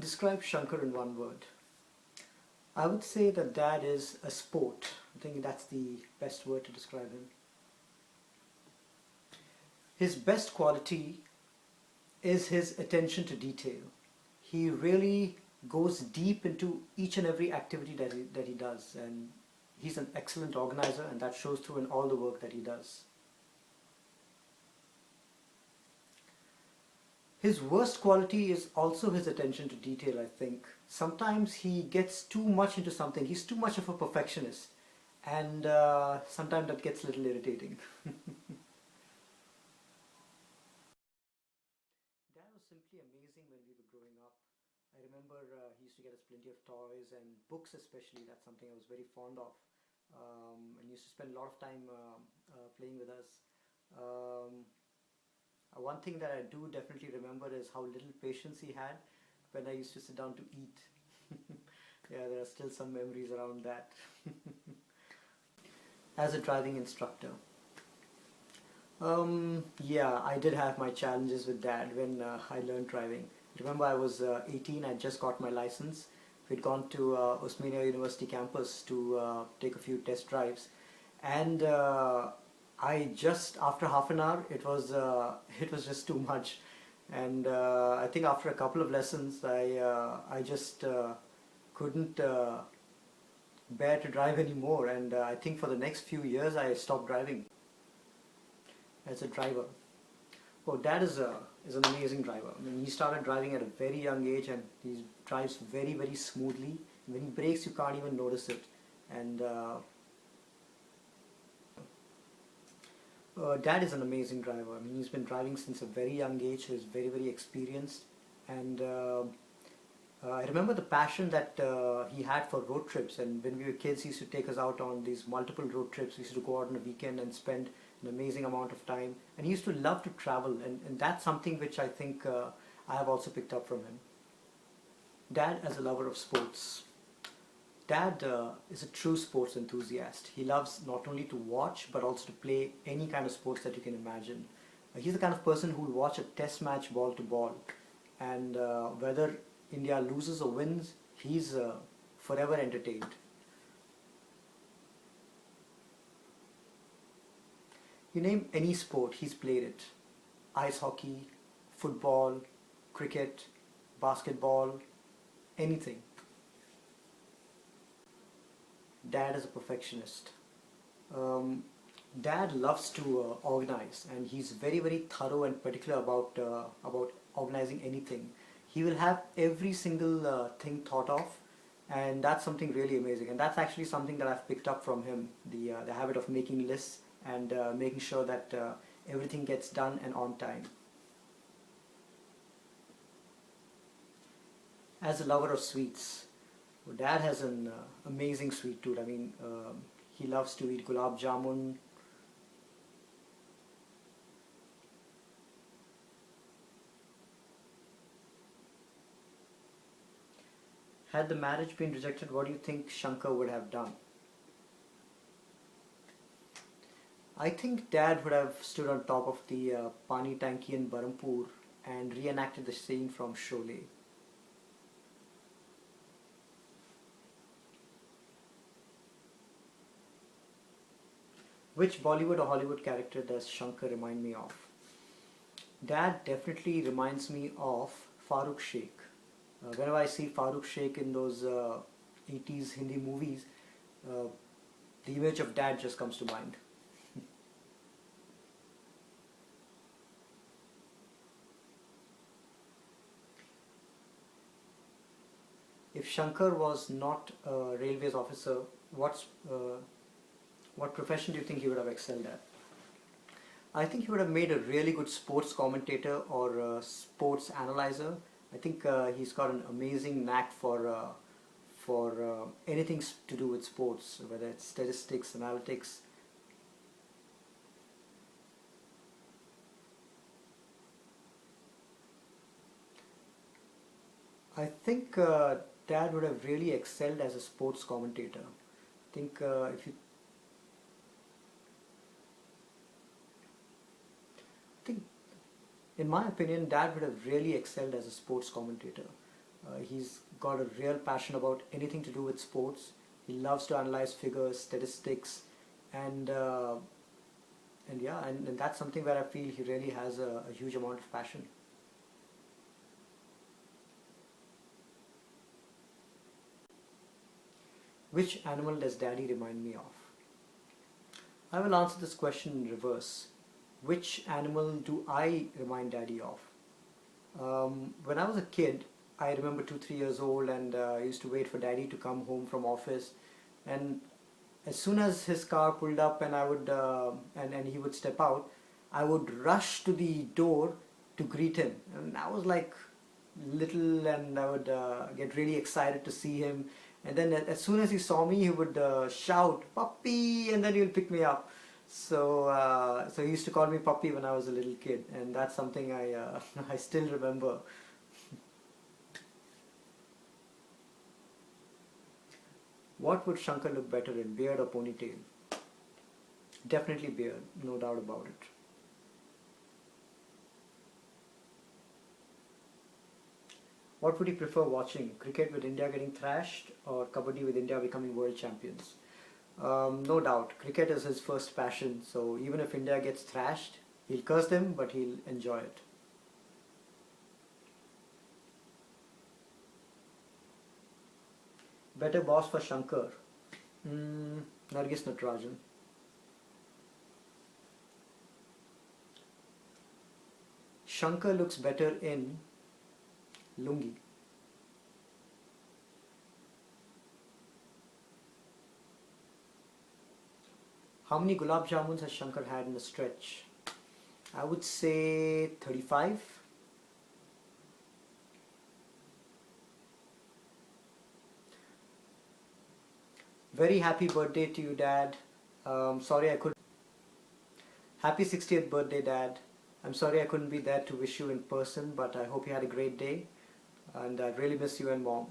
Describe Shankar in one word. I would say that Dad is a sport. I think that's the best word to describe him. His best quality is his attention to detail. He really goes deep into each and every activity that he does, and he's an excellent organizer, and that shows through in all the work that he does. His worst quality is also his attention to detail, I think. Sometimes he gets too much into something. He's too much of a perfectionist, and sometimes that gets a little irritating. Dad was simply amazing when we were growing up. I remember he used to get us plenty of toys and books, especially. That's something I was very fond of. And he used to spend a lot of time playing with us. Um, One thing that I do definitely remember is how little patience he had when I used to sit down to eat. Yeah, there are still some memories around that. As a driving instructor, yeah, I did have my challenges with Dad when I learned driving. Remember, I was 18, I just got my license. We'd gone to Osmania University campus to take a few test drives, and I just after half an hour, it was just too much, and I think after a couple of lessons, I just couldn't bear to drive anymore, and I think for the next few years I stopped driving as a driver. Oh, Dad is an amazing driver. I mean, he started driving at a very young age, and he drives very smoothly. When he brakes, you can't even notice it. And Dad is an amazing driver. I mean, he's been driving since a very young age. He's very experienced, and I remember the passion that he had for road trips. And when we were kids, he used to take us out on these multiple road trips. We used to go out on a weekend and spend an amazing amount of time. And he used to love to travel, and that's something which I think I have also picked up from him. Dad as a lover of sports. Dad is a true sports enthusiast. He loves not only to watch but also to play any kind of sports that you can imagine. He's the kind of person who will watch a test match ball to ball, and whether India loses or wins, he's forever entertained. You name any sport, he's played it. Ice hockey, football, cricket, basketball, anything. Dad is a perfectionist. Um, Dad loves to organize, and he's very thorough and particular about organizing anything. He will have every single thing thought of, and that's something really amazing. And that's actually something that I've picked up from him: the habit of making lists and making sure that everything gets done and on time. As a lover of sweets, Dad has an amazing sweet tooth. I mean, he loves to eat gulab jamun. Had the marriage been rejected, what do you think Shankar would have done? I think Dad would have stood on top of the Pani Tanki in Barampur and reenacted the scene from Sholay. Which Bollywood or Hollywood character does Shankar remind me of? Dad definitely reminds me of Farooq Sheikh. Whenever I see Farooq Sheikh in those 80s Hindi movies, uh, the image of Dad just comes to mind. If Shankar was not a railways officer, what profession do you think he would have excelled at? I think he would have made a really good sports commentator or a sports analyzer. I think he's got an amazing knack for anything to do with sports, whether it's statistics, analytics. I think Dad would have really excelled as a sports commentator. I think if you think, in my opinion, Dad would have really excelled as a sports commentator. He's got a real passion about anything to do with sports. He loves to analyze figures, statistics, and yeah, and that's something where I feel he really has a huge amount of passion. Which animal does Daddy remind me of? I will answer this question in reverse. Which animal do I remind Daddy of? When I was a kid, I remember 2, 3 years old, and I used to wait for Daddy to come home from office. And as soon as his car pulled up and and he would step out, I would rush to the door to greet him. And I was like little, and I would get really excited to see him. And then as soon as he saw me, he would shout, "Puppy!" and then he'll pick me up. So he used to call me Puppy when I was a little kid, and that's something I I still remember. What would Shankar look better in, beard or ponytail? Definitely beard, no doubt about it. What would you prefer watching? Cricket with India getting thrashed or Kabaddi with India becoming world champions? No doubt, cricket is his first passion, so even if India gets thrashed, he'll curse them, but he'll enjoy it. Better boss for Shankar? Nargis Natarajan. Shankar looks better in lungi. How many gulab jamuns has Shankar had in a stretch? I would say 35. Very happy birthday to you, Dad. Sorry I couldn't. Happy 60th birthday, Dad. I'm sorry I couldn't be there to wish you in person, but I hope you had a great day, and I really miss you and Mom.